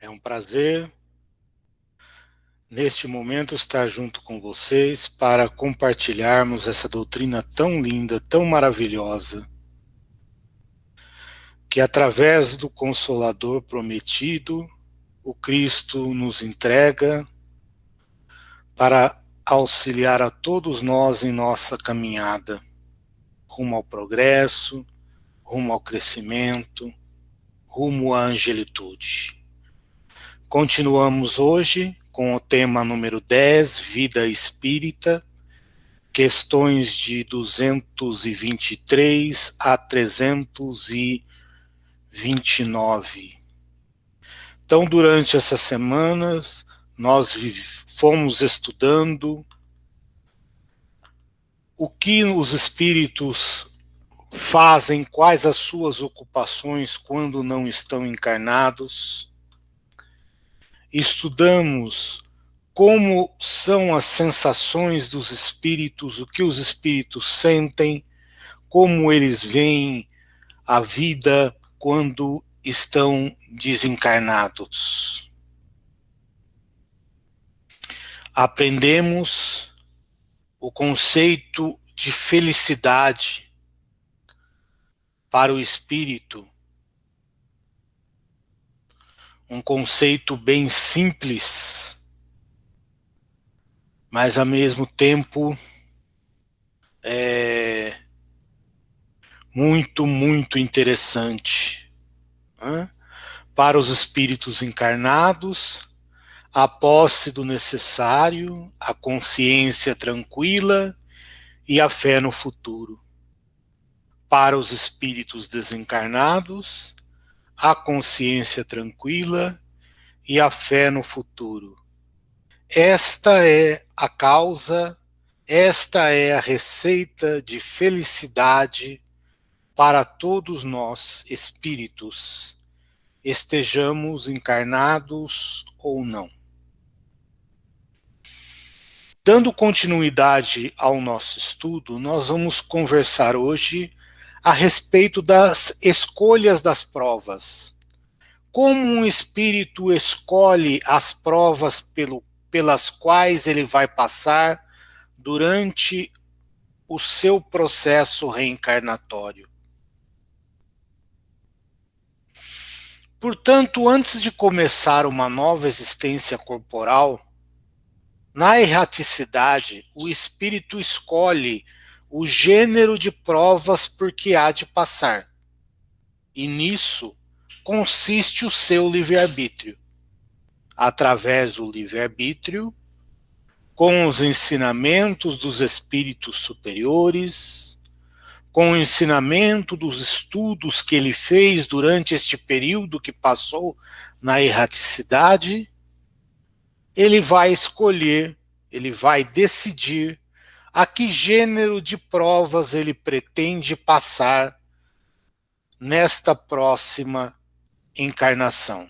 É um prazer, neste momento, estar junto com vocês para compartilharmos essa doutrina tão linda, tão maravilhosa, que através do Consolador prometido, o Cristo nos entrega para auxiliar a todos nós em nossa caminhada rumo ao progresso, rumo ao crescimento, rumo à angelitude. Continuamos hoje com o tema número 10, Vida Espírita, questões de 223 a 329. Então, durante essas semanas, nós fomos estudando o que os espíritos fazem, quais as suas ocupações quando não estão encarnados. Estudamos como são as sensações dos espíritos, o que os espíritos sentem, como eles veem a vida quando estão desencarnados. Aprendemos o conceito de felicidade para o espírito, um conceito bem simples, mas ao mesmo tempo muito interessante. Para os espíritos encarnados, a posse do necessário, a consciência tranquila e a fé no futuro. Para os espíritos desencarnados, a consciência tranquila e a fé no futuro. Esta é a causa, esta é a receita de felicidade para todos nós, espíritos, estejamos encarnados ou não. Dando continuidade ao nosso estudo, nós vamos conversar hoje a respeito das escolhas das provas. Como um espírito escolhe as provas pelas quais ele vai passar durante o seu processo reencarnatório. Portanto, antes de começar uma nova existência corporal, na erraticidade, o espírito escolhe o gênero de provas por que há de passar. E nisso consiste o seu livre-arbítrio. Através do livre-arbítrio, com os ensinamentos dos espíritos superiores, com o ensinamento dos estudos que ele fez durante este período que passou na erraticidade, ele vai escolher, ele vai decidir a que gênero de provas ele pretende passar nesta próxima encarnação.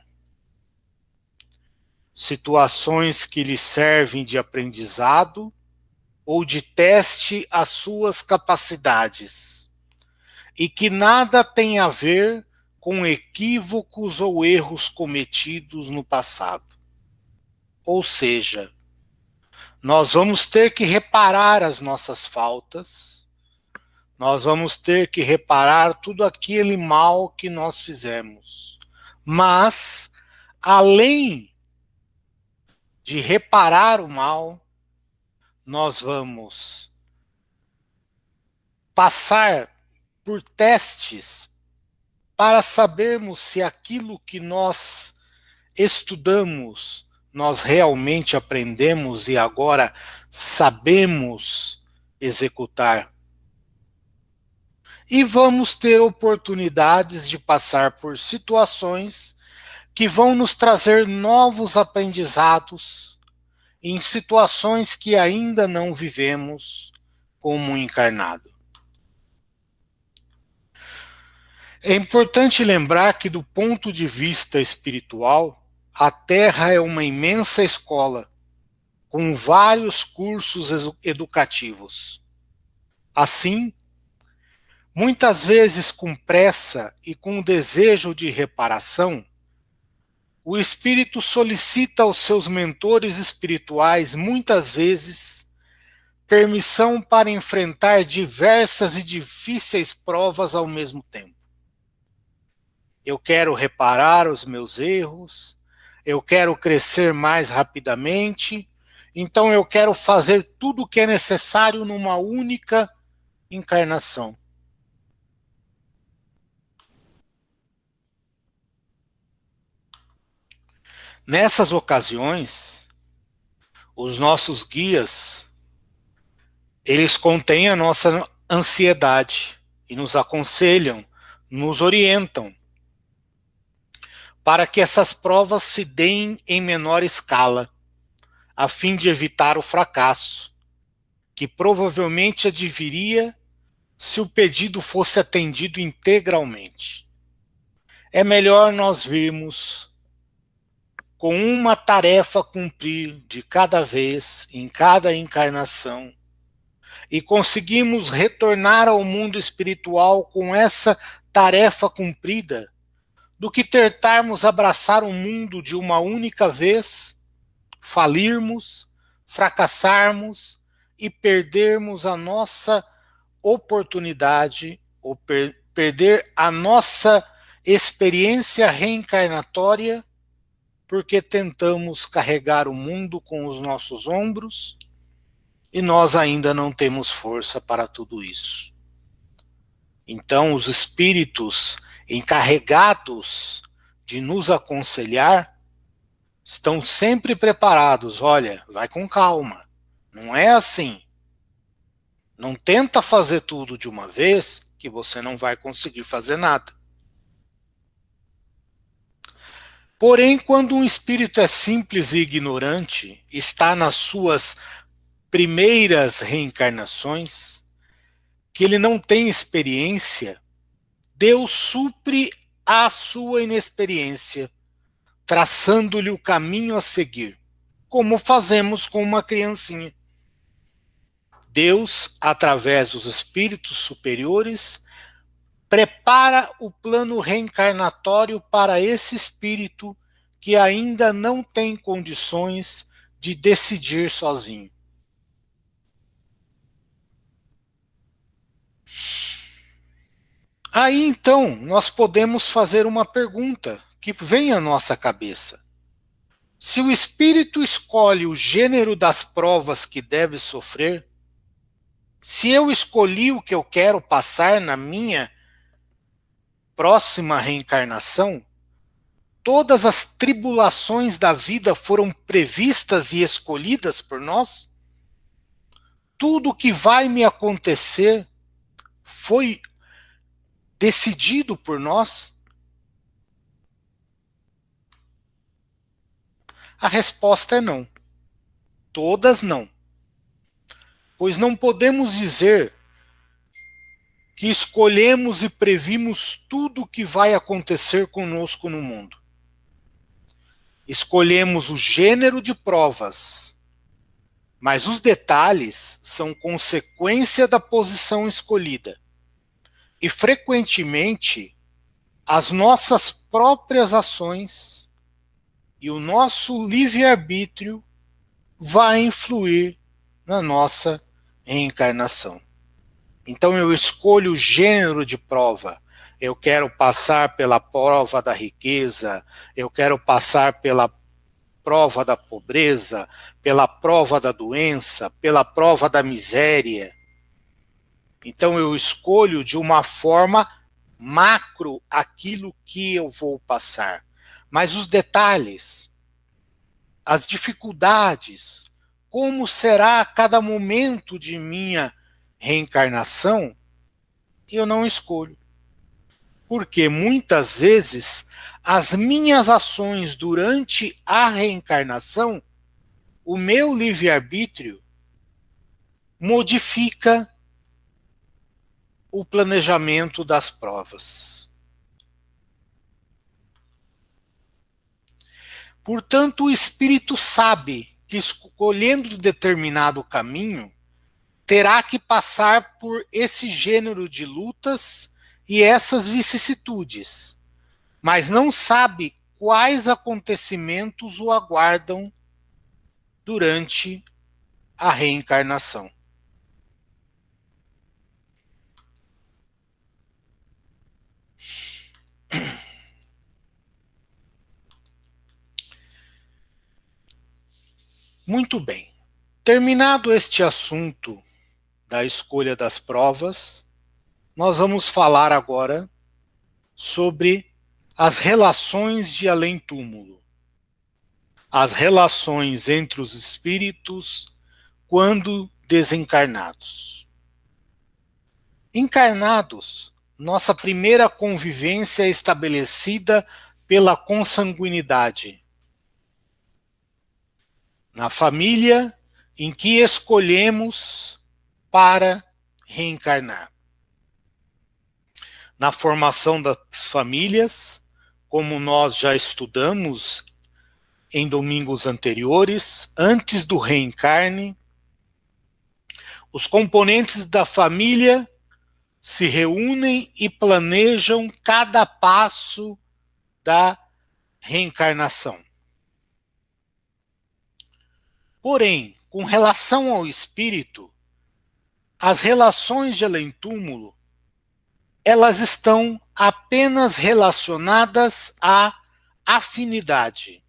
Situações que lhe servem de aprendizado ou de teste às suas capacidades, e que nada tem a ver com equívocos ou erros cometidos no passado. Ou seja, nós vamos ter que reparar as nossas faltas, nós vamos ter que reparar tudo aquele mal que nós fizemos. Mas, além de reparar o mal, nós vamos passar por testes para sabermos se aquilo que nós estudamos, nós realmente aprendemos e agora sabemos executar. E vamos ter oportunidades de passar por situações que vão nos trazer novos aprendizados em situações que ainda não vivemos como encarnado. É importante lembrar que, do ponto de vista espiritual, a Terra é uma imensa escola, com vários cursos educativos. Assim, muitas vezes com pressa e com desejo de reparação, o espírito solicita aos seus mentores espirituais, muitas vezes, permissão para enfrentar diversas e difíceis provas ao mesmo tempo. Eu quero reparar os meus erros, eu quero crescer mais rapidamente, então eu quero fazer tudo o que é necessário numa única encarnação. Nessas ocasiões, os nossos guias, eles contêm a nossa ansiedade e nos aconselham, nos orientam, para que essas provas se deem em menor escala, a fim de evitar o fracasso, que provavelmente adviria se o pedido fosse atendido integralmente. É melhor nós virmos com uma tarefa a cumprir de cada vez, em cada encarnação, e conseguimos retornar ao mundo espiritual com essa tarefa cumprida, do que tentarmos abraçar o mundo de uma única vez, falirmos, fracassarmos e perdermos a nossa oportunidade, ou perder a nossa experiência reencarnatória, porque tentamos carregar o mundo com os nossos ombros e nós ainda não temos força para tudo isso. Então, os espíritos encarregados de nos aconselhar estão sempre preparados. Olha, vai com calma, não é assim. Não tenta fazer tudo de uma vez, que você não vai conseguir fazer nada. Porém, quando um espírito é simples e ignorante, está nas suas primeiras reencarnações, que ele não tem experiência, Deus supre a sua inexperiência, traçando-lhe o caminho a seguir, como fazemos com uma criancinha. Deus, através dos espíritos superiores, prepara o plano reencarnatório para esse espírito que ainda não tem condições de decidir sozinho. Aí então nós podemos fazer uma pergunta que vem à nossa cabeça. Se o espírito escolhe o gênero das provas que deve sofrer, se eu escolhi o que eu quero passar na minha próxima reencarnação, todas as tribulações da vida foram previstas e escolhidas por nós? Tudo o que vai me acontecer foi decidido por nós? A resposta é não. Todas não. Pois não podemos dizer que escolhemos e previmos tudo o que vai acontecer conosco no mundo. Escolhemos o gênero de provas, mas os detalhes são consequência da posição escolhida. E frequentemente, as nossas próprias ações e o nosso livre-arbítrio vai influir na nossa reencarnação. Então eu escolho o gênero de prova. Eu quero passar pela prova da riqueza, eu quero passar pela prova da pobreza, pela prova da doença, pela prova da miséria. Então eu escolho de uma forma macro aquilo que eu vou passar. Mas os detalhes, as dificuldades, como será a cada momento de minha reencarnação, eu não escolho. Porque muitas vezes as minhas ações durante a reencarnação, o meu livre-arbítrio, modifica o planejamento das provas. Portanto, o espírito sabe que escolhendo determinado caminho, terá que passar por esse gênero de lutas e essas vicissitudes, mas não sabe quais acontecimentos o aguardam durante a reencarnação. Muito bem. Terminado este assunto da escolha das provas, nós vamos falar agora sobre as relações de além-túmulo, as relações entre os espíritos quando desencarnados. Encarnados, nossa primeira convivência é estabelecida pela consanguinidade. Na família em que escolhemos para reencarnar. Na formação das famílias, como nós já estudamos em domingos anteriores, antes do reencarne, os componentes da família se reúnem e planejam cada passo da reencarnação. Porém, com relação ao espírito, as relações de além-túmulo, elas estão apenas relacionadas à afinidade.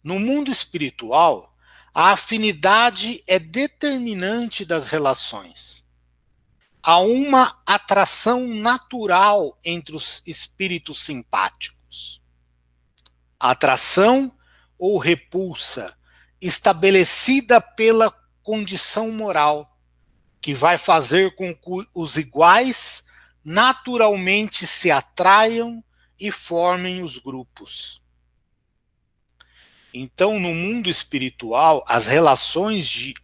No mundo espiritual, a afinidade é determinante das relações. Há uma atração natural entre os espíritos simpáticos. Atração ou repulsa estabelecida pela condição moral, que vai fazer com que os iguais naturalmente se atraiam e formem os grupos. Então, no mundo espiritual, as relações de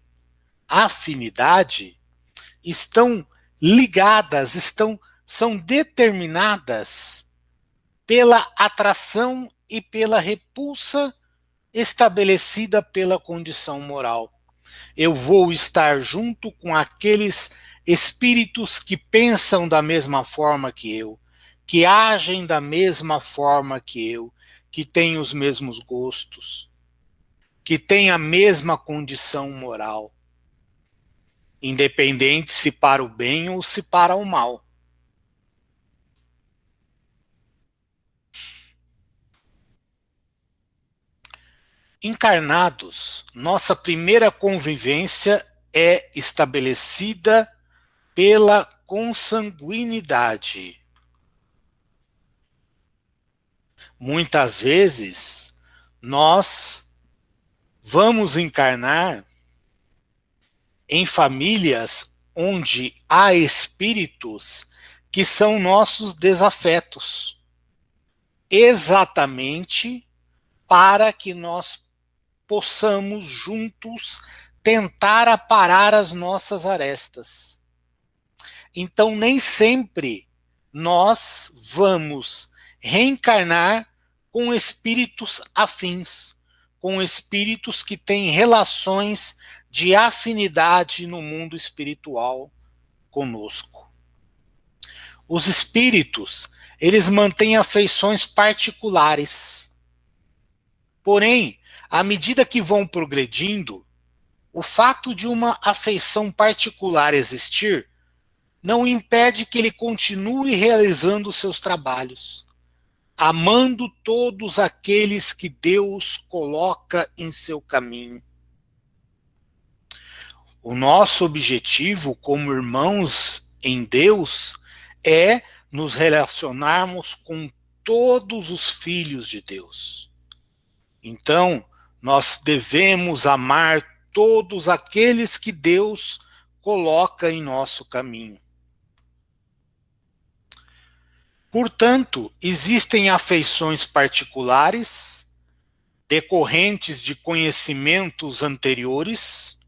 afinidade estão ligadas, são determinadas pela atração e pela repulsa estabelecida pela condição moral. Eu vou estar junto com aqueles espíritos que pensam da mesma forma que eu, que agem da mesma forma que eu, que têm os mesmos gostos, que têm a mesma condição moral, independente se para o bem ou se para o mal. Encarnados, nossa primeira convivência é estabelecida pela consanguinidade. Muitas vezes, nós vamos encarnar em famílias onde há espíritos que são nossos desafetos, exatamente para que nós possamos juntos tentar aparar as nossas arestas. Então, nem sempre nós vamos reencarnar com espíritos afins, com espíritos que têm relações de afinidade no mundo espiritual conosco. Os espíritos, eles mantêm afeições particulares. Porém, à medida que vão progredindo, o fato de uma afeição particular existir não impede que ele continue realizando seus trabalhos, amando todos aqueles que Deus coloca em seu caminho. O nosso objetivo como irmãos em Deus é nos relacionarmos com todos os filhos de Deus. Então, nós devemos amar todos aqueles que Deus coloca em nosso caminho. Portanto, existem afeições particulares, decorrentes de conhecimentos anteriores,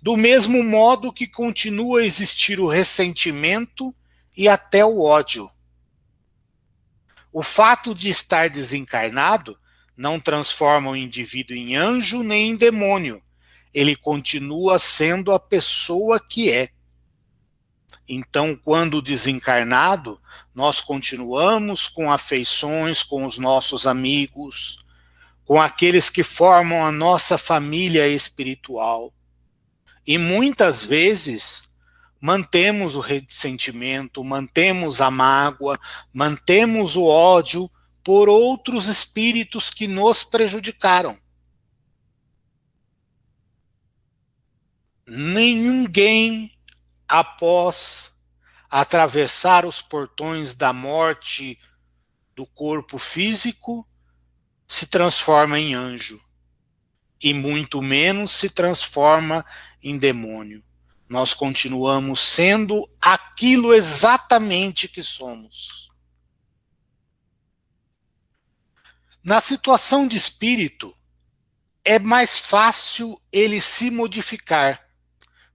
do mesmo modo que continua a existir o ressentimento e até o ódio. O fato de estar desencarnado não transforma o indivíduo em anjo nem em demônio. Ele continua sendo a pessoa que é. Então, quando desencarnado, nós continuamos com afeições com os nossos amigos, com aqueles que formam a nossa família espiritual. E muitas vezes mantemos o ressentimento, mantemos a mágoa, mantemos o ódio por outros espíritos que nos prejudicaram. Ninguém, após atravessar os portões da morte do corpo físico, se transforma em anjo, e muito menos se transforma em demônio. Nós continuamos sendo aquilo exatamente que somos. Na situação de espírito, é mais fácil ele se modificar,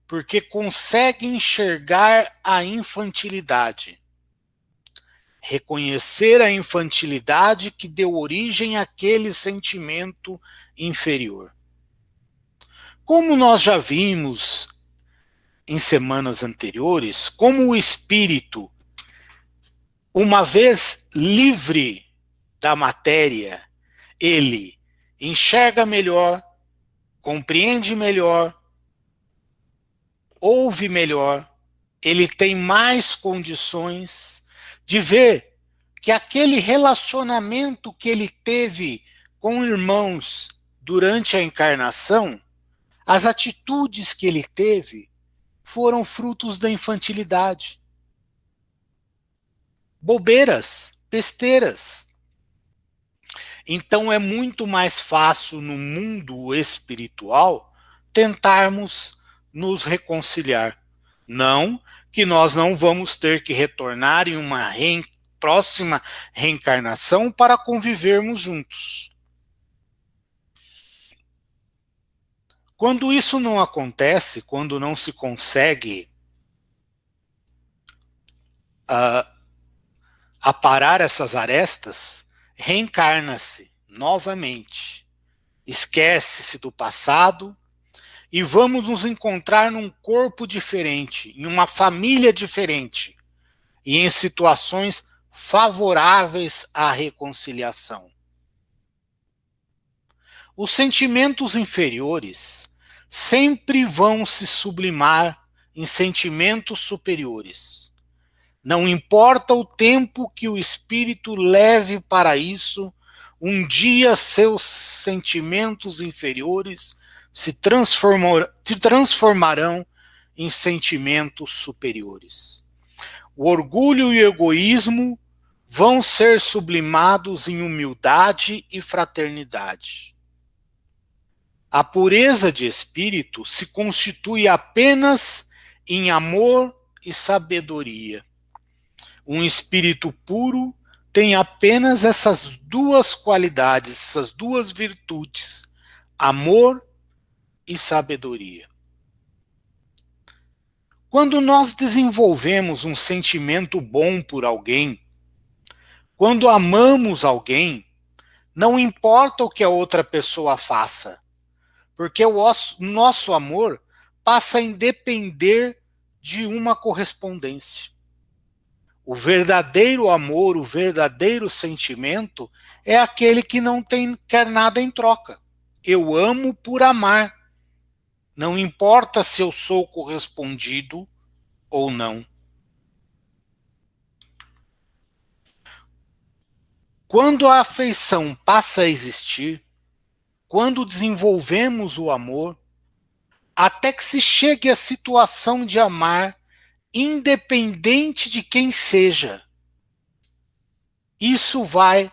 porque consegue enxergar a infantilidade, reconhecer a infantilidade que deu origem àquele sentimento inferior. Como nós já vimos em semanas anteriores, como o espírito, uma vez livre da matéria, ele enxerga melhor, compreende melhor, ouve melhor, ele tem mais condições de ver que aquele relacionamento que ele teve com irmãos durante a encarnação, as atitudes que ele teve foram frutos da infantilidade. Bobeiras, besteiras. Então é muito mais fácil no mundo espiritual tentarmos nos reconciliar. Não que nós não vamos ter que retornar em uma próxima reencarnação para convivermos juntos. Quando isso não acontece, quando não se consegue aparar essas arestas, reencarna-se novamente. Esquece-se do passado e vamos nos encontrar num corpo diferente, em uma família diferente e em situações favoráveis à reconciliação. Os sentimentos inferiores sempre vão se sublimar em sentimentos superiores. Não importa o tempo que o espírito leve para isso, um dia seus sentimentos inferiores se transformarão em sentimentos superiores. O orgulho e o egoísmo vão ser sublimados em humildade e fraternidade. A pureza de espírito se constitui apenas em amor e sabedoria. Um espírito puro tem apenas essas duas qualidades, essas duas virtudes, amor e sabedoria. Quando nós desenvolvemos um sentimento bom por alguém, quando amamos alguém, não importa o que a outra pessoa faça, porque o nosso amor passa a independer de uma correspondência. O verdadeiro amor, o verdadeiro sentimento é aquele que não quer nada em troca. Eu amo por amar. Não importa se eu sou correspondido ou não. Quando a afeição passa a existir, quando desenvolvemos o amor, até que se chegue à situação de amar, independente de quem seja, isso vai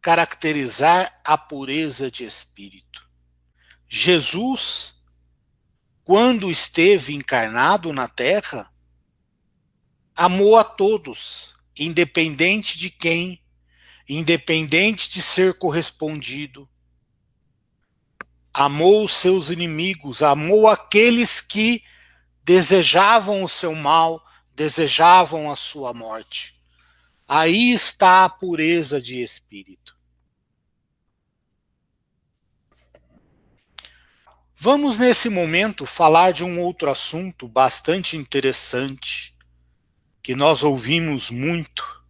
caracterizar a pureza de espírito. Jesus, quando esteve encarnado na Terra, amou a todos, independente de quem, independente de ser correspondido. Amou os seus inimigos, amou aqueles que desejavam o seu mal, desejavam a sua morte. Aí está a pureza de espírito. Vamos nesse momento falar de um outro assunto bastante interessante, que nós ouvimos muito,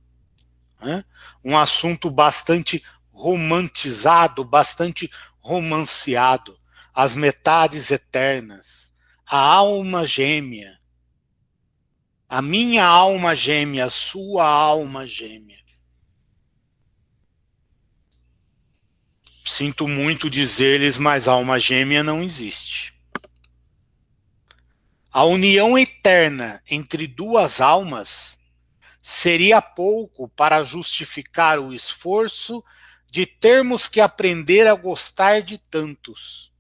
né? Um assunto bastante romantizado, bastante romanceado, as metades eternas, a alma gêmea, a minha alma gêmea, a sua alma gêmea. Sinto muito dizer-lhes, mas alma gêmea não existe. A união eterna entre duas almas seria pouco para justificar o esforço de termos que aprender a gostar de tantos.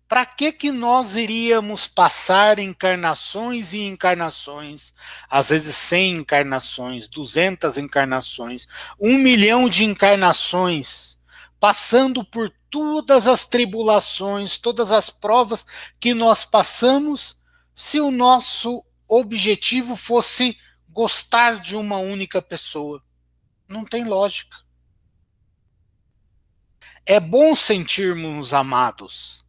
Para que nós iríamos passar encarnações e encarnações, às vezes 100 encarnações, 200 encarnações, 1 milhão de encarnações, passando por todas as tribulações, todas as provas que nós passamos, se o nosso objetivo fosse gostar de uma única pessoa? Não tem lógica. É bom sentirmos amados.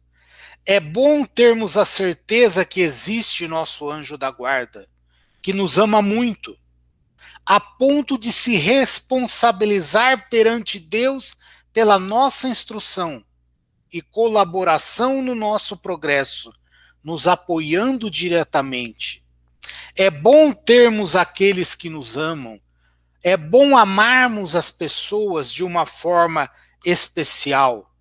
É bom termos a certeza que existe nosso anjo da guarda, que nos ama muito, a ponto de se responsabilizar perante Deus pela nossa instrução e colaboração no nosso progresso, nos apoiando diretamente. É bom termos aqueles que nos amam, é bom amarmos as pessoas de uma forma especial.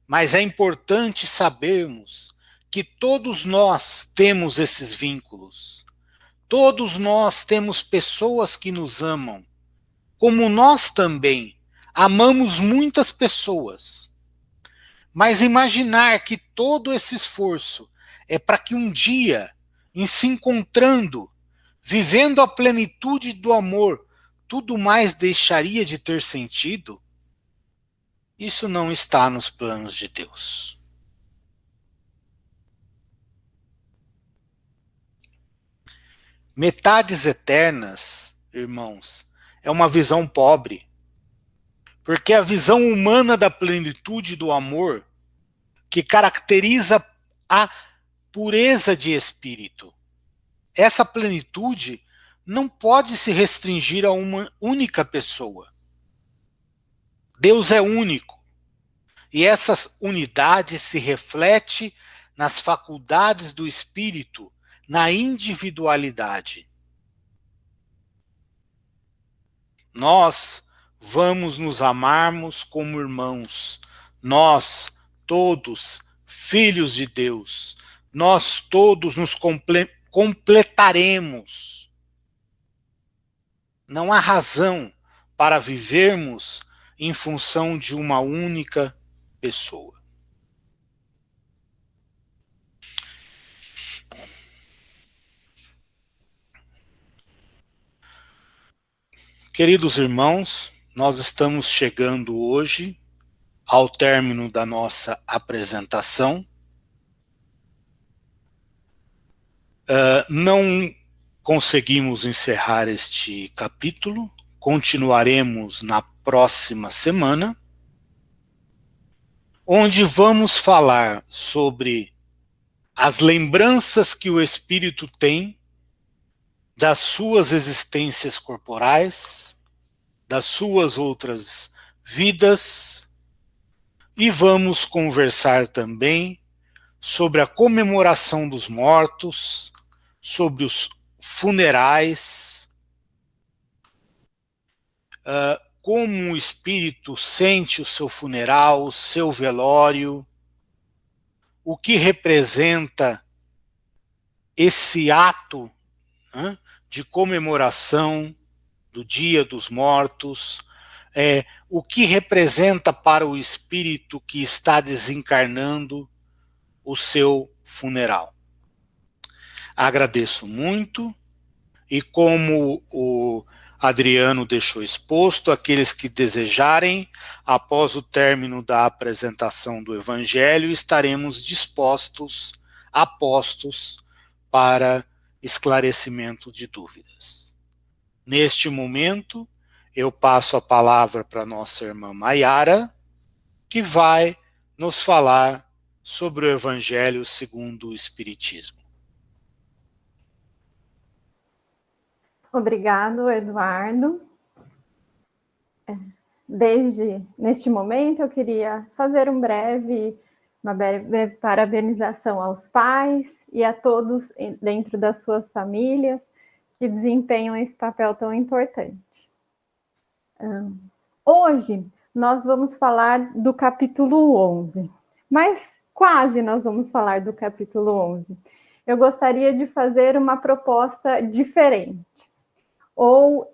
Mas é importante sabermos que todos nós temos esses vínculos. Todos nós temos pessoas que nos amam, como nós também amamos muitas pessoas. Mas imaginar que todo esse esforço é para que um dia, em se encontrando, vivendo a plenitude do amor, tudo mais deixaria de ter sentido, isso não está nos planos de Deus. Metades eternas, irmãos, é uma visão pobre, porque a visão humana da plenitude do amor, que caracteriza a pureza de espírito, essa plenitude não pode se restringir a uma única pessoa. Deus é único, e essa unidade se reflete nas faculdades do espírito, na individualidade. Nós vamos nos amarmos como irmãos, nós todos filhos de Deus, nós todos nos completaremos. Não há razão para vivermos em função de uma única pessoa. Queridos irmãos, nós estamos chegando hoje ao término da nossa apresentação. Não conseguimos encerrar este capítulo, continuaremos na próxima semana, onde vamos falar sobre as lembranças que o espírito tem das suas existências corporais, das suas outras vidas, e vamos conversar também sobre a comemoração dos mortos, sobre os funerais, como o espírito sente o seu funeral, o seu velório, o que representa esse ato, né, de comemoração do Dia dos Mortos, o que representa para o espírito que está desencarnando o seu funeral. Agradeço muito, e como o Adriano deixou exposto, aqueles que desejarem, após o término da apresentação do Evangelho, estaremos dispostos, apostos, para esclarecimento de dúvidas. Neste momento, eu passo a palavra para nossa irmã Maiara, que vai nos falar sobre o Evangelho segundo o Espiritismo. Obrigado, Eduardo. Neste momento, eu queria fazer uma breve parabenização aos pais e a todos dentro das suas famílias que desempenham esse papel tão importante. Hoje, nós vamos falar do capítulo 11, mas quase nós vamos falar do capítulo 11. Eu gostaria de fazer uma proposta diferente, ou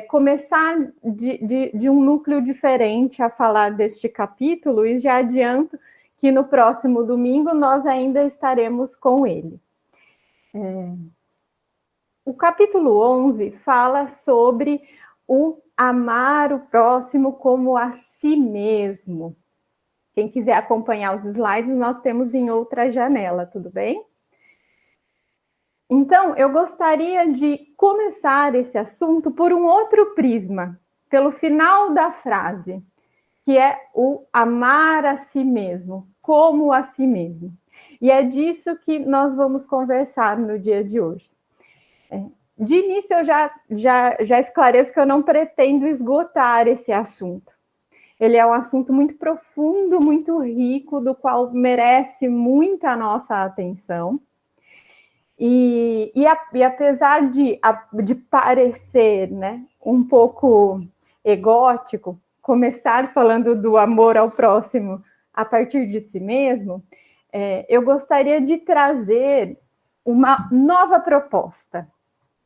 começar de um núcleo diferente a falar deste capítulo, e já adianto que no próximo domingo nós ainda estaremos com ele. O capítulo 11 fala sobre o amar o próximo como a si mesmo. Quem quiser acompanhar os slides, nós temos em outra janela, tudo bem? Então, eu gostaria de começar esse assunto por um outro prisma, pelo final da frase, que é o amar a si mesmo, como a si mesmo. E é disso que nós vamos conversar no dia de hoje. De início, eu já esclareço que eu não pretendo esgotar esse assunto. Ele é um assunto muito profundo, muito rico, do qual merece muita nossa atenção. E apesar de parecer, né, um pouco egótico, começar falando do amor ao próximo a partir de si mesmo, eu gostaria de trazer uma nova proposta.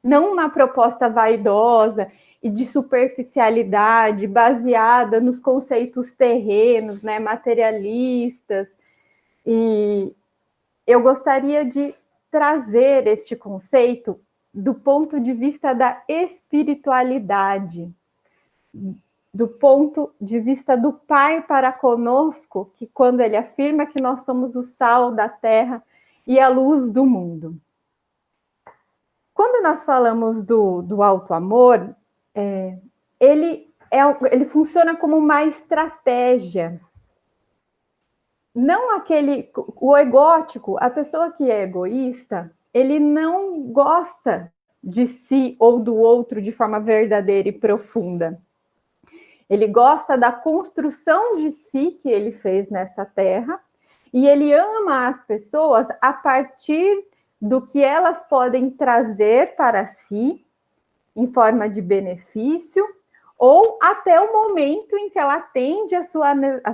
Não uma proposta vaidosa e de superficialidade, baseada nos conceitos terrenos, né, materialistas. E eu gostaria de trazer este conceito do ponto de vista da espiritualidade, do ponto de vista do Pai para conosco, que quando ele afirma que nós somos o sal da terra e a luz do mundo. Quando nós falamos do auto-amor, ele funciona como uma estratégia. Não o egótico, a pessoa que é egoísta, ele não gosta de si ou do outro de forma verdadeira e profunda. Ele gosta da construção de si que ele fez nessa terra, e ele ama as pessoas a partir do que elas podem trazer para si, em forma de benefício, ou até o momento em que ela atende as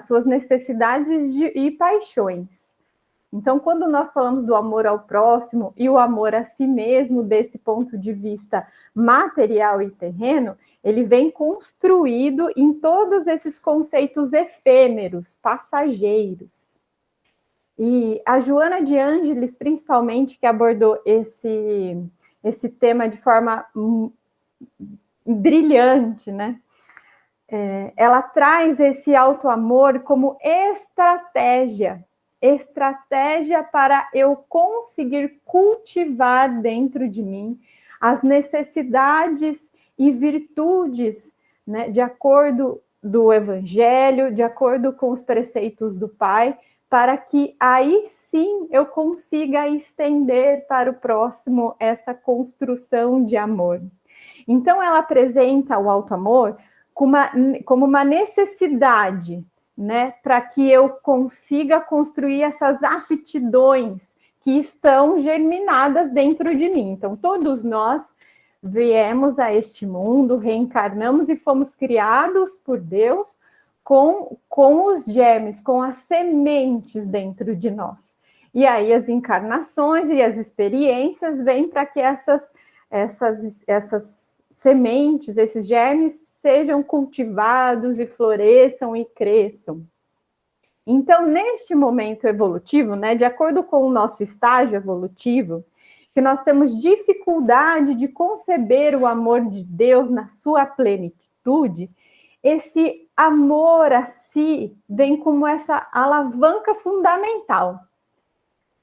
suas necessidades e paixões. Então, quando nós falamos do amor ao próximo e o amor a si mesmo, desse ponto de vista material e terreno, ele vem construído em todos esses conceitos efêmeros, passageiros. E a Joana de Ângeles, principalmente, que abordou esse tema de forma brilhante, né? Ela traz esse auto-amor como estratégia para eu conseguir cultivar dentro de mim as necessidades e virtudes, né, de acordo do Evangelho, de acordo com os preceitos do Pai, para que aí sim eu consiga estender para o próximo essa construção de amor. Então, ela apresenta o auto-amor como uma necessidade, né, para que eu consiga construir essas aptidões que estão germinadas dentro de mim. Então, todos nós viemos a este mundo, reencarnamos e fomos criados por Deus com os germes, com as sementes dentro de nós. E aí as encarnações e as experiências vêm para que essas sementes, esses germes, sejam cultivados e floresçam e cresçam. Então, neste momento evolutivo, né, de acordo com o nosso estágio evolutivo, que nós temos dificuldade de conceber o amor de Deus na sua plenitude, esse amor a si vem como essa alavanca fundamental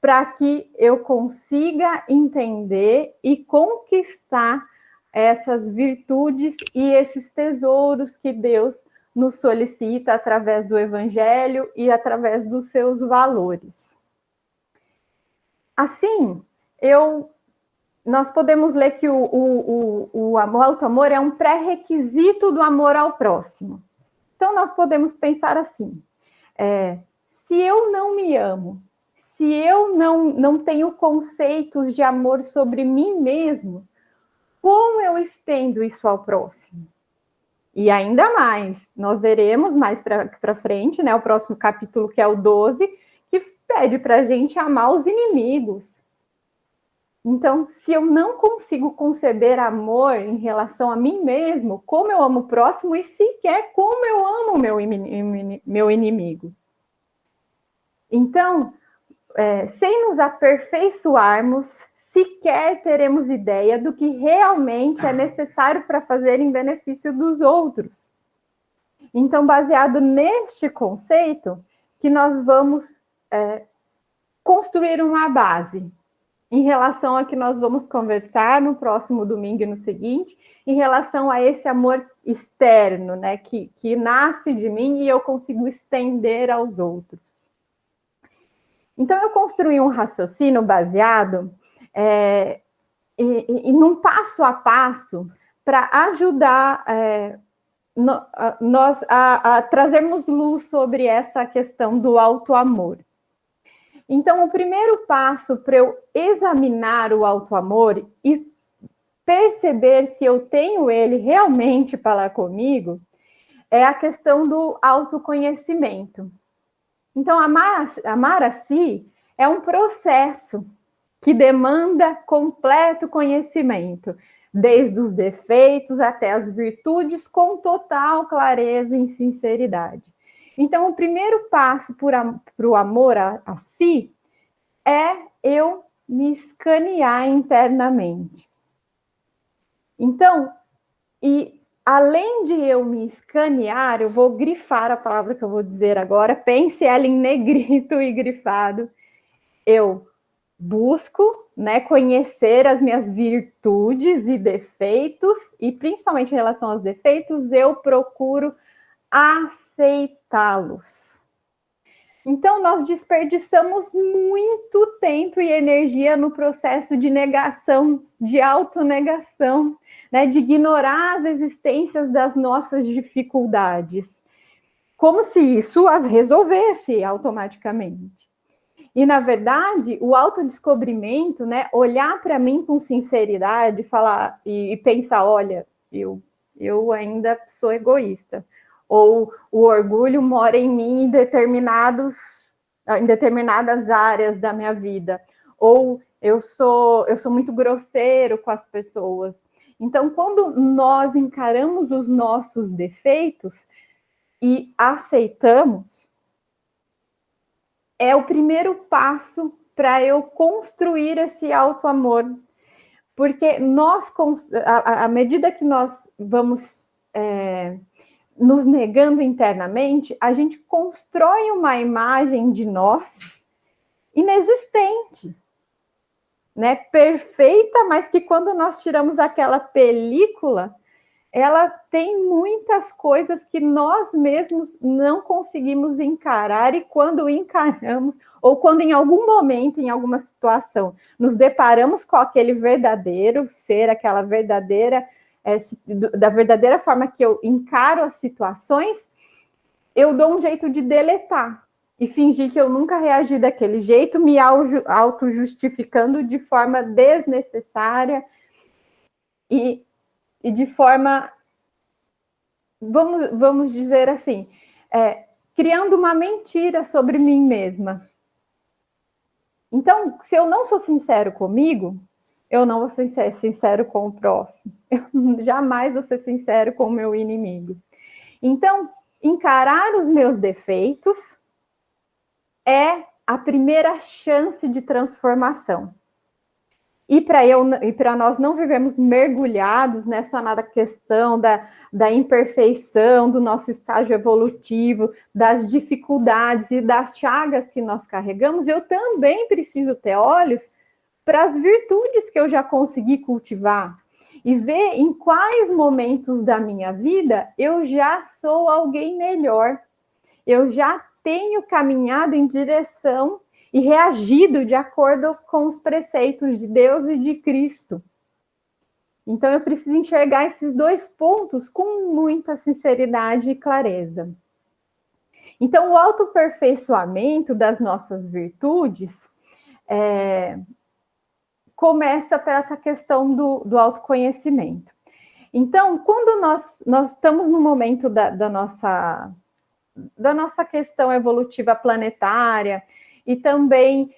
para que eu consiga entender e conquistar essas virtudes e esses tesouros que Deus nos solicita através do Evangelho e através dos seus valores. Assim, eu nós podemos ler que o auto-amor é um pré-requisito do amor ao próximo. Então, nós podemos pensar assim, se eu não me amo, se eu não tenho conceitos de amor sobre mim mesmo, como eu estendo isso ao próximo? E ainda mais, nós veremos mais para frente, né, o próximo capítulo, que é o 12, que pede para a gente amar os inimigos. Então, se eu não consigo conceber amor em relação a mim mesmo, como eu amo o próximo e sequer como eu amo o meu inimigo. Então, sem nos aperfeiçoarmos, sequer teremos ideia do que realmente é necessário para fazer em benefício dos outros. Então, baseado neste conceito, que nós vamos construir uma base em relação a que nós vamos conversar no próximo domingo e no seguinte, em relação a esse amor externo, né, que nasce de mim e eu consigo estender aos outros. Então, eu construí um raciocínio baseado num passo a passo para ajudar nós a trazermos luz sobre essa questão do auto-amor. Então, o primeiro passo para eu examinar o auto-amor e perceber se eu tenho ele realmente para lá comigo é a questão do autoconhecimento. Então, amar a si é um processo que demanda completo conhecimento, desde os defeitos até as virtudes, com total clareza e sinceridade. Então, o primeiro passo para o amor a si é eu me escanear internamente. Então, e além de eu me escanear, eu vou grifar a palavra que eu vou dizer agora, pense ela em negrito e grifado. Eu busco, né, conhecer as minhas virtudes e defeitos, e principalmente em relação aos defeitos, eu procuro aceitá-los. Então, nós desperdiçamos muito tempo e energia no processo de negação, de autonegação, né, de ignorar as existências das nossas dificuldades, como se isso as resolvesse automaticamente. E, na verdade, o autodescobrimento, né, olhar para mim com sinceridade, falar e pensar, olha, eu ainda sou egoísta, ou o orgulho mora em mim em determinadas áreas da minha vida, ou eu sou muito grosseiro com as pessoas. Então, quando nós encaramos os nossos defeitos e aceitamos, é o primeiro passo para eu construir esse auto-amor. Porque nós, à medida que nós vamos nos negando internamente, a gente constrói uma imagem de nós inexistente, né? Perfeita, mas que quando nós tiramos aquela película, ela tem muitas coisas que nós mesmos não conseguimos encarar, e quando encaramos, ou quando em algum momento, em alguma situação, nos deparamos com aquele verdadeiro ser, aquela verdadeira, da verdadeira forma que eu encaro as situações, eu dou um jeito de deletar e fingir que eu nunca reagi daquele jeito, me auto-justificando de forma desnecessária e de forma, vamos dizer assim, criando uma mentira sobre mim mesma. Então, se eu não sou sincero comigo, eu não vou ser sincero com o próximo. Eu jamais vou ser sincero com o meu inimigo. Então, encarar os meus defeitos é a primeira chance de transformação. E para nós não vivermos mergulhados, né, só na questão da imperfeição, do nosso estágio evolutivo, das dificuldades e das chagas que nós carregamos, eu também preciso ter olhos para as virtudes que eu já consegui cultivar e ver em quais momentos da minha vida eu já sou alguém melhor, eu já tenho caminhado em direção e reagido de acordo com os preceitos de Deus e de Cristo. Então, eu preciso enxergar esses dois pontos com muita sinceridade e clareza. Então, o autoaperfeiçoamento das nossas virtudes começa por essa questão do autoconhecimento. Então, quando nós estamos no momento da nossa questão evolutiva planetária e também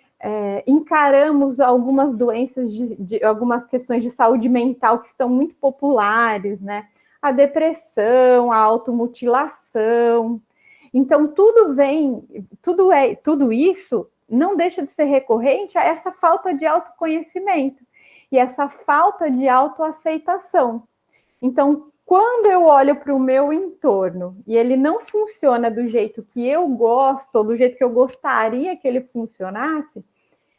encaramos algumas doenças, algumas questões de saúde mental que estão muito populares, né? A depressão, a automutilação. Então, tudo isso não deixa de ser recorrente a essa falta de autoconhecimento e essa falta de autoaceitação. Então, quando eu olho para o meu entorno e ele não funciona do jeito que eu gosto, ou do jeito que eu gostaria que ele funcionasse,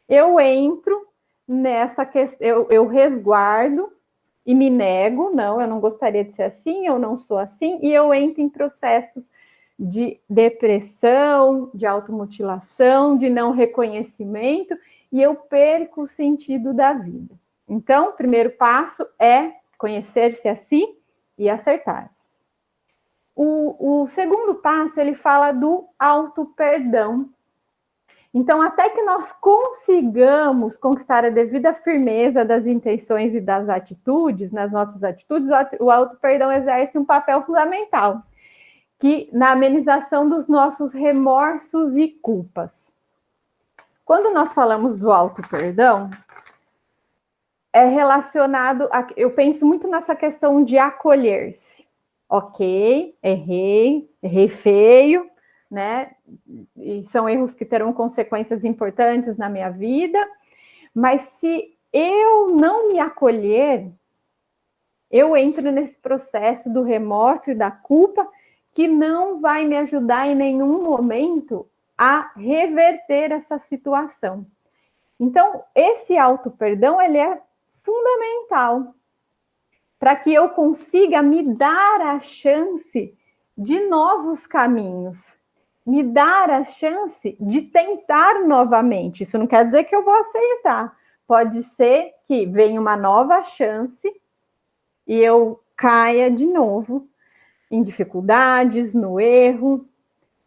eu entro nessa questão, eu resguardo e me nego, não, eu não gostaria de ser assim, eu não sou assim, e eu entro em processos de depressão, de automutilação, de não reconhecimento, e eu perco o sentido da vida. Então, o primeiro passo é conhecer-se a si e acertar-se. O segundo passo, ele fala do auto-perdão. Então, até que nós consigamos conquistar a devida firmeza das intenções e das atitudes, nas nossas atitudes, o auto-perdão exerce um papel fundamental, que na amenização dos nossos remorsos e culpas. Quando nós falamos do auto-perdão, é relacionado eu penso muito nessa questão de acolher-se. Ok, errei feio, né? E são erros que terão consequências importantes na minha vida, mas se eu não me acolher, eu entro nesse processo do remorso e da culpa que não vai me ajudar em nenhum momento a reverter essa situação. Então, esse auto-perdão, ele é fundamental para que eu consiga me dar a chance de novos caminhos, me dar a chance de tentar novamente. Isso não quer dizer que eu vou aceitar. Pode ser que venha uma nova chance e eu caia de novo em dificuldades, no erro,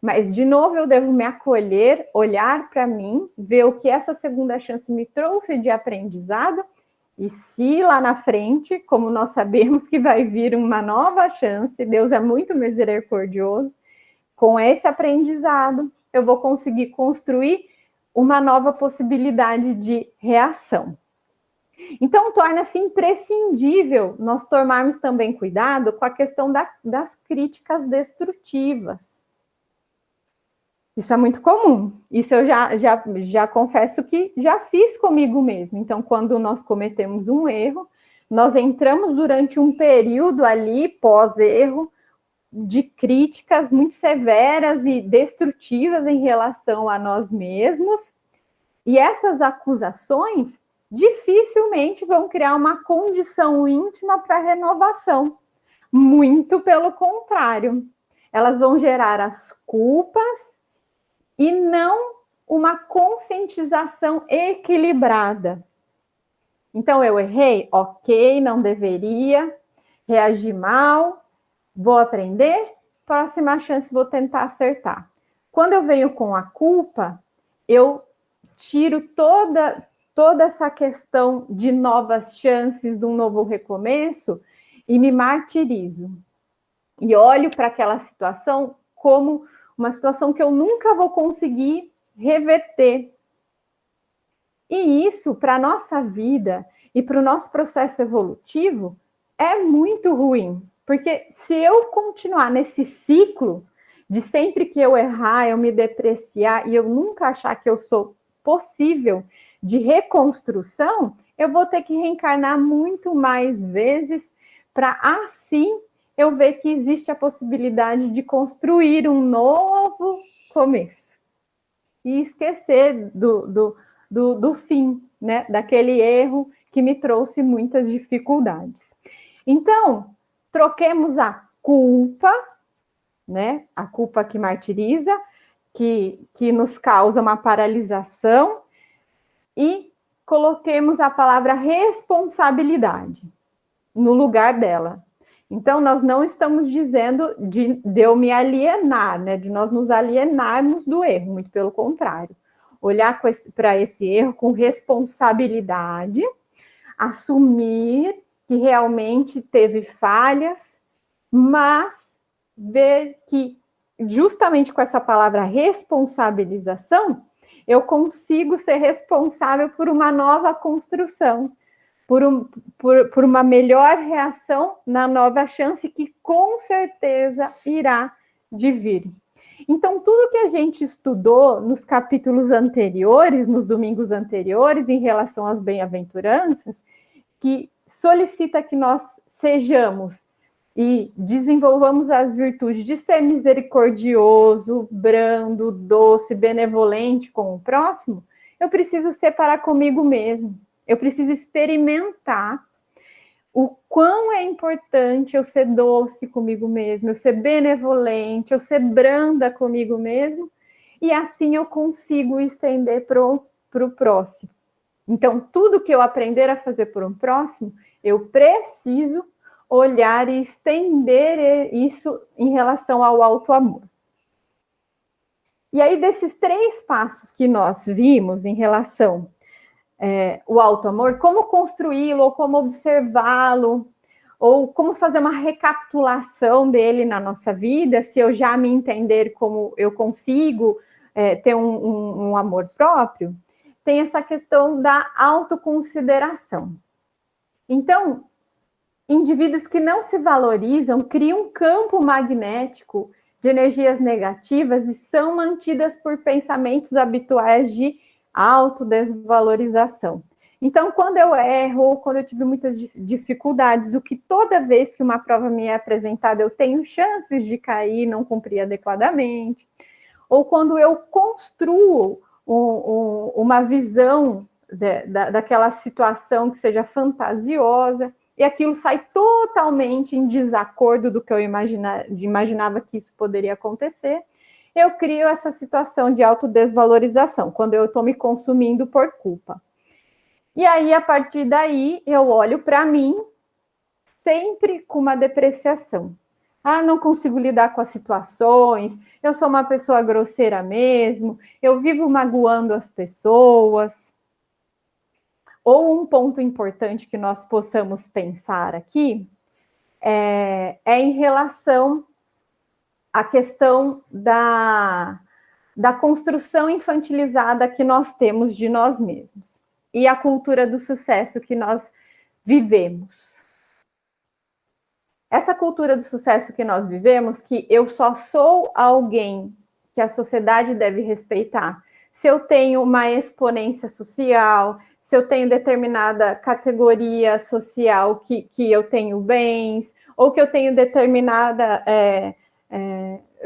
mas de novo eu devo me acolher, olhar para mim, ver o que essa segunda chance me trouxe de aprendizado, e se lá na frente, como nós sabemos que vai vir uma nova chance, Deus é muito misericordioso, com esse aprendizado eu vou conseguir construir uma nova possibilidade de reação. Então, torna-se imprescindível nós tomarmos também cuidado com a questão das críticas destrutivas. Isso é muito comum. Isso eu já confesso que já fiz comigo mesmo. Então, quando nós cometemos um erro, nós entramos durante um período ali, pós-erro, de críticas muito severas e destrutivas em relação a nós mesmos. E essas acusações dificilmente vão criar uma condição íntima para renovação. Muito pelo contrário. Elas vão gerar as culpas e não uma conscientização equilibrada. Então, eu errei? Ok, não deveria, reagi mal, vou aprender, próxima chance vou tentar acertar. Quando eu venho com a culpa, eu tiro toda essa questão de novas chances, de um novo recomeço, e me martirizo. E olho para aquela situação como uma situação que eu nunca vou conseguir reverter. E isso, para a nossa vida e para o nosso processo evolutivo, é muito ruim. Porque se eu continuar nesse ciclo de sempre que eu errar, eu me depreciar e eu nunca achar que eu sou possível de reconstrução, eu vou ter que reencarnar muito mais vezes para assim eu ver que existe a possibilidade de construir um novo começo. E esquecer do fim, né? Daquele erro que me trouxe muitas dificuldades. Então, troquemos a culpa, né? A culpa que martiriza, que nos causa uma paralisação e coloquemos a palavra responsabilidade no lugar dela. Então, nós não estamos dizendo de eu me alienar, né? De nós nos alienarmos do erro, muito pelo contrário. Olhar para esse erro com responsabilidade, assumir que realmente teve falhas, mas ver que, justamente com essa palavra responsabilização, eu consigo ser responsável por uma nova construção, por uma melhor reação na nova chance que com certeza irá de vir. Então, tudo que a gente estudou nos capítulos anteriores, nos domingos anteriores, em relação às bem-aventuranças, que solicita que nós sejamos e desenvolvamos as virtudes de ser misericordioso, brando, doce, benevolente com o próximo, eu preciso separar comigo mesmo. Eu preciso experimentar o quão é importante eu ser doce comigo mesmo, eu ser benevolente, eu ser branda comigo mesmo, e assim eu consigo estender para o próximo. Então, tudo que eu aprender a fazer por um próximo, eu preciso olhar e estender isso em relação ao auto-amor. E aí, desses 3 passos que nós vimos em relação o auto-amor, como construí-lo, ou como observá-lo, ou como fazer uma recapitulação dele na nossa vida, se eu já me entender como eu consigo ter um amor próprio, tem essa questão da autoconsideração. Então, indivíduos que não se valorizam criam um campo magnético de energias negativas e são mantidas por pensamentos habituais de autodesvalorização. Então, quando eu erro, ou quando eu tive muitas dificuldades, o que toda vez que uma prova me é apresentada, eu tenho chances de cair, não cumprir adequadamente, ou quando eu construo uma visão daquela situação que seja fantasiosa, e aquilo sai totalmente em desacordo do que eu imaginava que isso poderia acontecer, eu crio essa situação de autodesvalorização, quando eu estou me consumindo por culpa. E aí, a partir daí, eu olho para mim sempre com uma depreciação. Ah, não consigo lidar com as situações, eu sou uma pessoa grosseira mesmo, eu vivo magoando as pessoas. Ou um ponto importante que nós possamos pensar aqui é em relação à questão da construção infantilizada que nós temos de nós mesmos e a cultura do sucesso que nós vivemos. Essa cultura do sucesso que nós vivemos, que eu só sou alguém que a sociedade deve respeitar se eu tenho uma exponência social, se eu tenho determinada categoria social que eu tenho bens, ou que eu tenho determinada...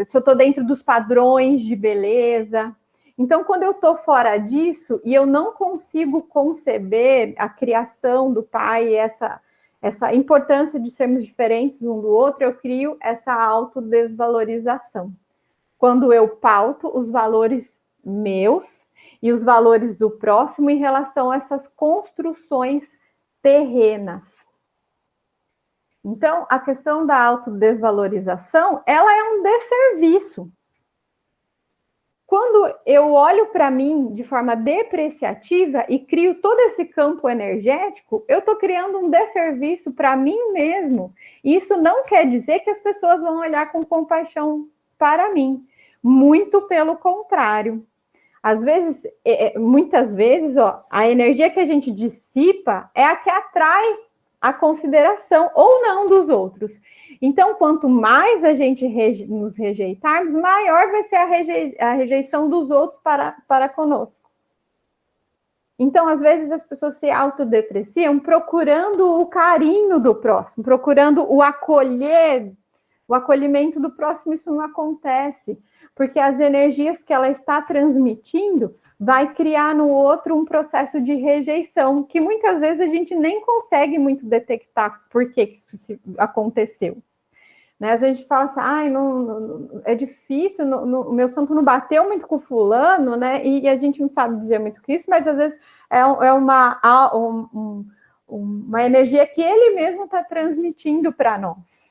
se eu estou dentro dos padrões de beleza. Então, quando eu estou fora disso e eu não consigo conceber a criação do pai, essa importância de sermos diferentes um do outro, eu crio essa autodesvalorização. Quando eu pauto os valores meus e os valores do próximo em relação a essas construções terrenas. Então, a questão da autodesvalorização, ela é um desserviço. Quando eu olho para mim de forma depreciativa e crio todo esse campo energético, eu estou criando um desserviço para mim mesmo. E isso não quer dizer que as pessoas vão olhar com compaixão para mim. Muito pelo contrário. Às vezes, muitas vezes, a energia que a gente dissipa é a que atrai a consideração ou não dos outros. Então, quanto mais a gente nos rejeitarmos, maior vai ser a rejeição dos outros para conosco. Então, às vezes, as pessoas se autodepreciam procurando o carinho do próximo, procurando o acolhimento do próximo. Isso não acontece, porque as energias que ela está transmitindo vai criar no outro um processo de rejeição, que muitas vezes a gente nem consegue muito detectar por que isso aconteceu. Né? Às vezes a gente fala assim, ai, não, é difícil, o meu santo não bateu muito com fulano, né? E a gente não sabe dizer muito que isso, mas às vezes é uma energia que ele mesmo está transmitindo para nós.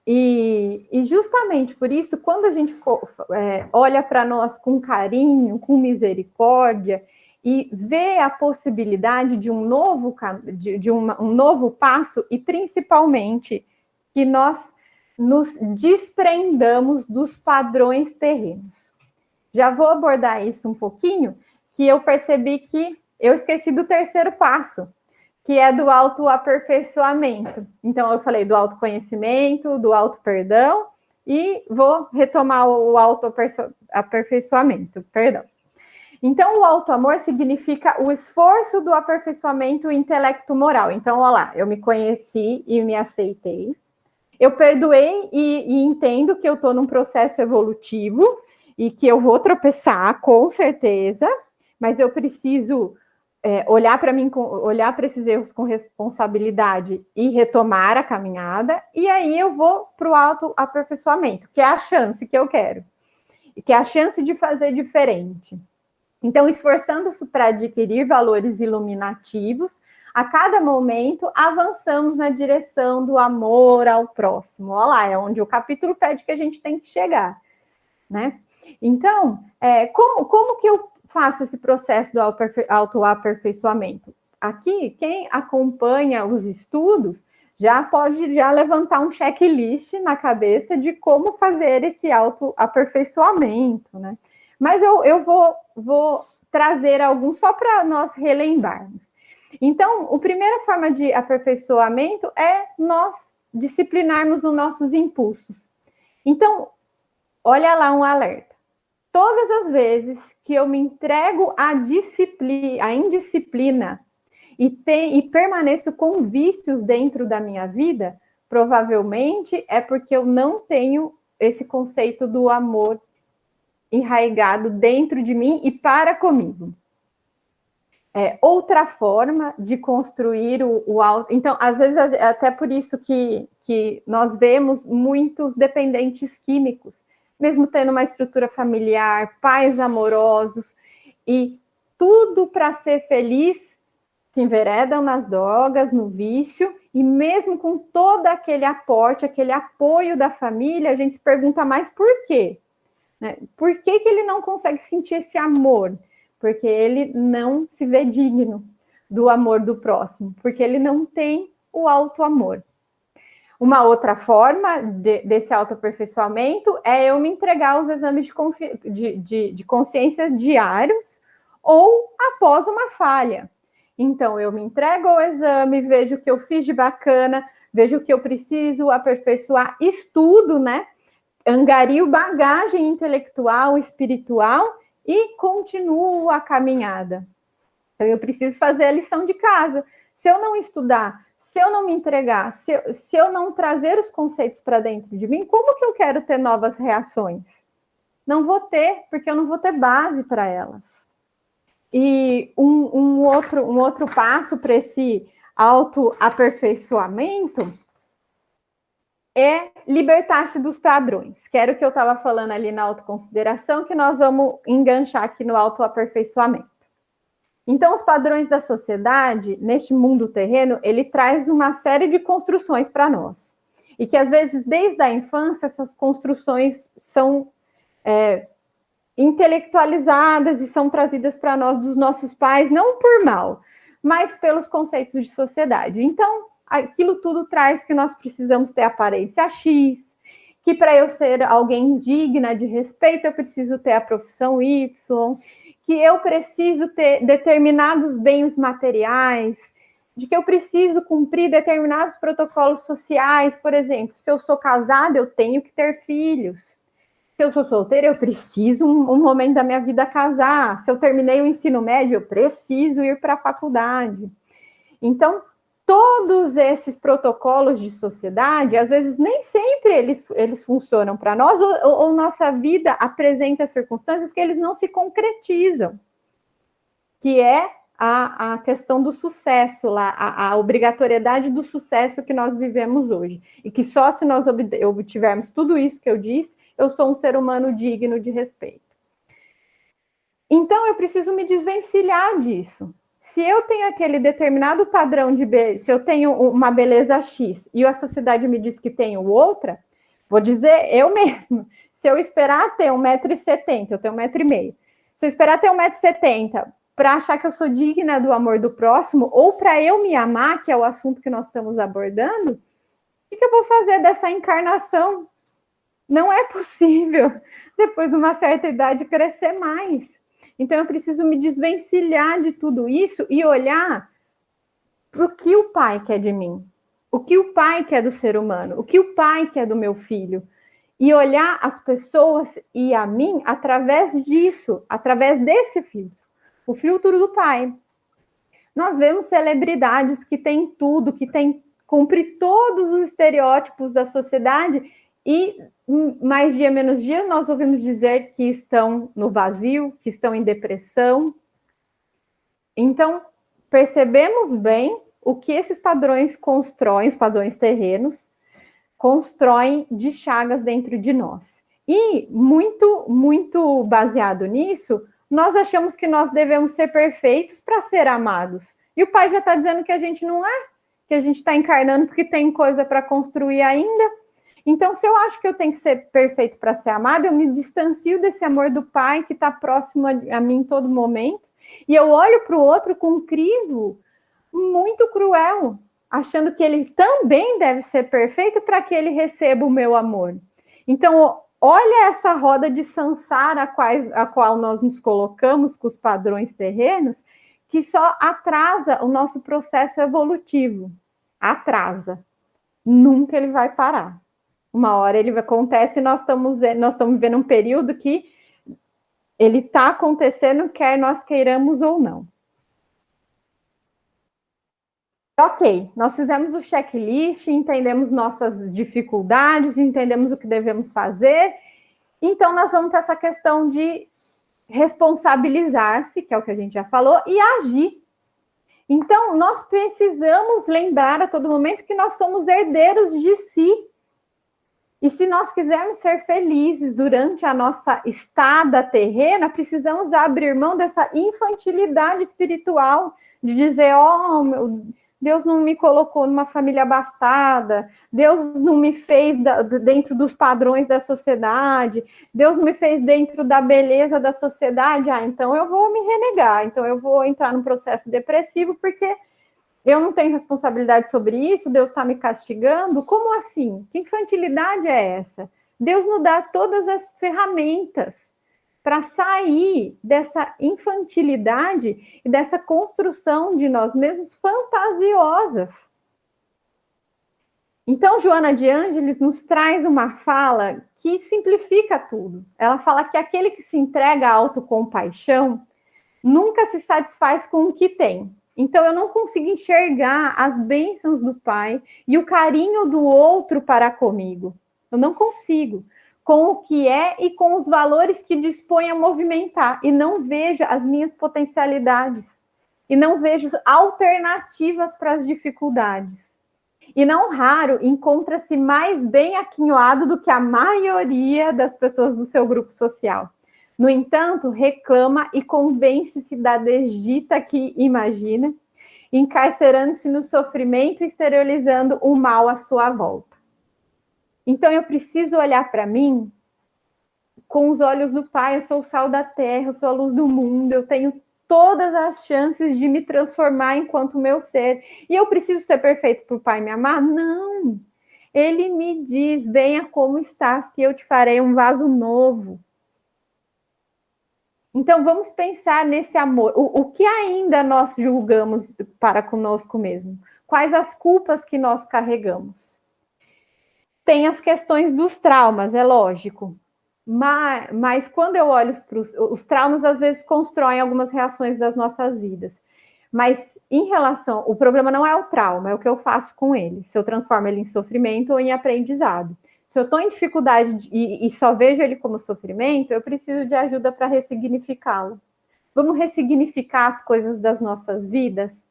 E justamente por isso, quando a gente olha para nós com carinho, com misericórdia, e vê a possibilidade de um novo passo, e principalmente que nós nos desprendamos dos padrões terrenos. Já vou abordar isso um pouquinho, que eu percebi que eu esqueci do terceiro passo, que é do autoaperfeiçoamento. Então, eu falei do autoconhecimento, do autoperdão, e vou retomar o autoaperfeiçoamento, perdão. Então, o autoamor significa o esforço do aperfeiçoamento intelecto-moral. Então, olha lá, eu me conheci e me aceitei. Eu perdoei e entendo que eu estou num processo evolutivo e que eu vou tropeçar, com certeza, mas eu preciso olhar para esses erros com responsabilidade e retomar a caminhada, e aí eu vou para o autoaperfeiçoamento, que é a chance que eu quero, que é a chance de fazer diferente. Então, esforçando-se para adquirir valores iluminativos, a cada momento avançamos na direção do amor ao próximo. Olha lá, é onde o capítulo pede que a gente tem que chegar, né? Então, como que eu faço esse processo do autoaperfeiçoamento? Aqui, quem acompanha os estudos já pode levantar um checklist na cabeça de como fazer esse autoaperfeiçoamento, né? Mas eu vou trazer alguns só para nós relembrarmos. Então, a primeira forma de aperfeiçoamento é nós disciplinarmos os nossos impulsos. Então, olha lá um alerta. Todas as vezes que eu me entrego à indisciplina e permaneço com vícios dentro da minha vida, provavelmente é porque eu não tenho esse conceito do amor enraizado dentro de mim e para comigo. Outra forma de construir o auto... Então, às vezes, até por isso que nós vemos muitos dependentes químicos, mesmo tendo uma estrutura familiar, pais amorosos, e tudo para ser feliz, se enveredam nas drogas, no vício, e mesmo com todo aquele aporte, aquele apoio da família, a gente se pergunta mais por quê? Né? Por que ele não consegue sentir esse amor? Porque ele não se vê digno do amor do próximo, porque ele não tem o auto-amor. Uma outra forma desse autoaperfeiçoamento é eu me entregar aos exames de consciência diários ou após uma falha. Então, eu me entrego ao exame, vejo o que eu fiz de bacana, vejo o que eu preciso aperfeiçoar, estudo, né? Angario bagagem intelectual, espiritual e continuo a caminhada. Então, eu preciso fazer a lição de casa. Se eu não estudar, se eu não me entregar, se eu não trazer os conceitos para dentro de mim, como que eu quero ter novas reações? Não vou ter, porque eu não vou ter base para elas. E um outro passo para esse autoaperfeiçoamento é libertar-se dos padrões, que era o que eu estava falando ali na autoconsideração, que nós vamos enganchar aqui no autoaperfeiçoamento. Então, os padrões da sociedade, neste mundo terreno, ele traz uma série de construções para nós. E que, às vezes, desde a infância, essas construções são intelectualizadas e são trazidas para nós dos nossos pais, não por mal, mas pelos conceitos de sociedade. Então, aquilo tudo traz que nós precisamos ter aparência X, que para eu ser alguém digna de respeito, eu preciso ter a profissão Y, que eu preciso ter determinados bens materiais, de que eu preciso cumprir determinados protocolos sociais. Por exemplo, se eu sou casada, eu tenho que ter filhos. Se eu sou solteira, eu preciso um momento da minha vida casar. Se eu terminei o ensino médio, eu preciso ir para a faculdade. Então, todos esses protocolos de sociedade, às vezes nem sempre eles funcionam para nós, ou nossa vida apresenta circunstâncias que eles não se concretizam, que é a questão do sucesso lá, a obrigatoriedade do sucesso que nós vivemos hoje. E que só se nós obtivermos tudo isso que eu disse, eu sou um ser humano digno de respeito. Então, eu preciso me desvencilhar disso. Se eu tenho aquele determinado padrão de beleza, se eu tenho uma beleza X e a sociedade me diz que tenho outra, vou dizer eu mesma, se eu esperar ter 1,70 m, eu tenho 1,5 m, se eu esperar ter 1,70 m para achar que eu sou digna do amor do próximo, ou para eu me amar, que é o assunto que nós estamos abordando, o que eu vou fazer dessa encarnação? Não é possível, depois de uma certa idade, crescer mais. Então, eu preciso me desvencilhar de tudo isso e olhar para o que o Pai quer de mim, o que o Pai quer do ser humano, o que o Pai quer do meu filho. E olhar as pessoas e a mim através disso, através desse filtro, o filtro do Pai. Nós vemos celebridades que têm tudo, que cumprem todos os estereótipos da sociedade e mais dia menos dia nós ouvimos dizer que estão no vazio, que estão em depressão. Então, percebemos bem o que esses padrões constroem, os padrões terrenos, constroem de chagas dentro de nós. E, muito baseado nisso, nós achamos que nós devemos ser perfeitos para ser amados. E o Pai já está dizendo que a gente não é, que a gente está encarnando porque tem coisa para construir ainda. Então, se eu acho que eu tenho que ser perfeito para ser amado, eu me distancio desse amor do Pai que está próximo a mim em todo momento, e eu olho para o outro com um crivo muito cruel, achando que ele também deve ser perfeito para que ele receba o meu amor. Então, olha essa roda de samsara a qual nós nos colocamos com os padrões terrenos, que só atrasa o nosso processo evolutivo. Atrasa. Nunca ele vai parar. Uma hora ele acontece e nós estamos vivendo um período que ele está acontecendo, quer nós queiramos ou não. Ok, nós fizemos o checklist, entendemos nossas dificuldades, entendemos o que devemos fazer. Então, nós vamos para essa questão de responsabilizar-se, que é o que a gente já falou, e agir. Então, nós precisamos lembrar a todo momento que nós somos herdeiros de si. E se nós quisermos ser felizes durante a nossa estada terrena, precisamos abrir mão dessa infantilidade espiritual, de dizer, Deus não me colocou numa família abastada, Deus não me fez dentro dos padrões da sociedade, Deus não me fez dentro da beleza da sociedade, então eu vou me renegar, então eu vou entrar num processo depressivo, porque eu não tenho responsabilidade sobre isso, Deus está me castigando. Como assim? Que infantilidade é essa? Deus nos dá todas as ferramentas para sair dessa infantilidade e dessa construção de nós mesmos fantasiosas. Então, Joana de Ângeles nos traz uma fala que simplifica tudo. Ela fala que aquele que se entrega à autocompaixão nunca se satisfaz com o que tem. Então, eu não consigo enxergar as bênçãos do Pai e o carinho do outro para comigo. Eu não consigo. Com o que é e com os valores que dispõe a movimentar. E não vejo as minhas potencialidades. E não vejo alternativas para as dificuldades. E não raro encontra-se mais bem aquinhoado do que a maioria das pessoas do seu grupo social. No entanto, reclama e convence-se da desdita que imagina, encarcerando-se no sofrimento e esterilizando o mal à sua volta. Então, eu preciso olhar para mim com os olhos do Pai. Eu sou o sal da terra, eu sou a luz do mundo, eu tenho todas as chances de me transformar enquanto meu ser. E eu preciso ser perfeito para o Pai me amar? Não. Ele me diz, venha como estás, que eu te farei um vaso novo. Então, vamos pensar nesse amor. O que ainda nós julgamos para conosco mesmo? Quais as culpas que nós carregamos? Tem as questões dos traumas, é lógico. Mas quando eu olho os traumas, às vezes constroem algumas reações das nossas vidas. Mas em relação... O problema não é o trauma, é o que eu faço com ele. Se eu transformo ele em sofrimento ou em aprendizado. Se eu estou em dificuldade e só vejo ele como sofrimento, eu preciso de ajuda para ressignificá-lo. Vamos ressignificar as coisas das nossas vidas?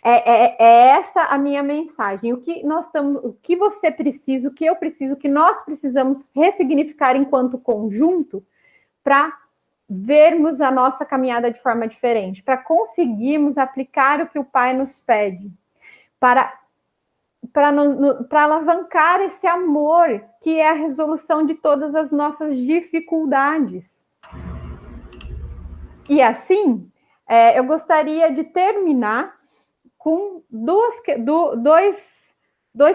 É essa a minha mensagem. O que você precisa, o que eu preciso, o que nós precisamos ressignificar enquanto conjunto para vermos a nossa caminhada de forma diferente, para conseguirmos aplicar o que o Pai nos pede, para alavancar esse amor que é a resolução de todas as nossas dificuldades. E assim, eu gostaria de terminar com dois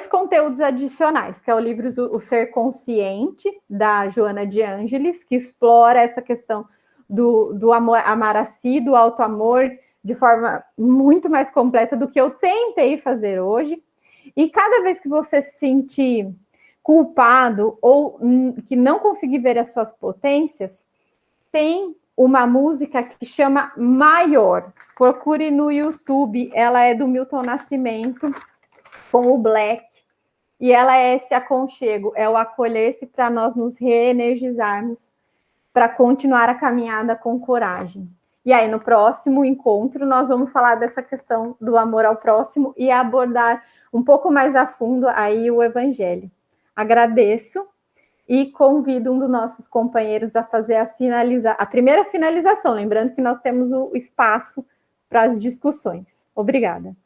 conteúdos adicionais, que é o livro O Ser Consciente, da Joana de Ângeles, que explora essa questão do amor, amar a si, do auto-amor, de forma muito mais completa do que eu tentei fazer hoje. E cada vez que você se sentir culpado ou que não conseguir ver as suas potências, tem uma música que chama Maior. Procure no YouTube, ela é do Milton Nascimento, com o Black, e ela é esse aconchego, é o acolher-se para nós nos reenergizarmos, para continuar a caminhada com coragem. E aí, no próximo encontro, nós vamos falar dessa questão do amor ao próximo e abordar um pouco mais a fundo aí o Evangelho. Agradeço e convido um dos nossos companheiros a fazer a primeira finalização, lembrando que nós temos o espaço para as discussões. Obrigada.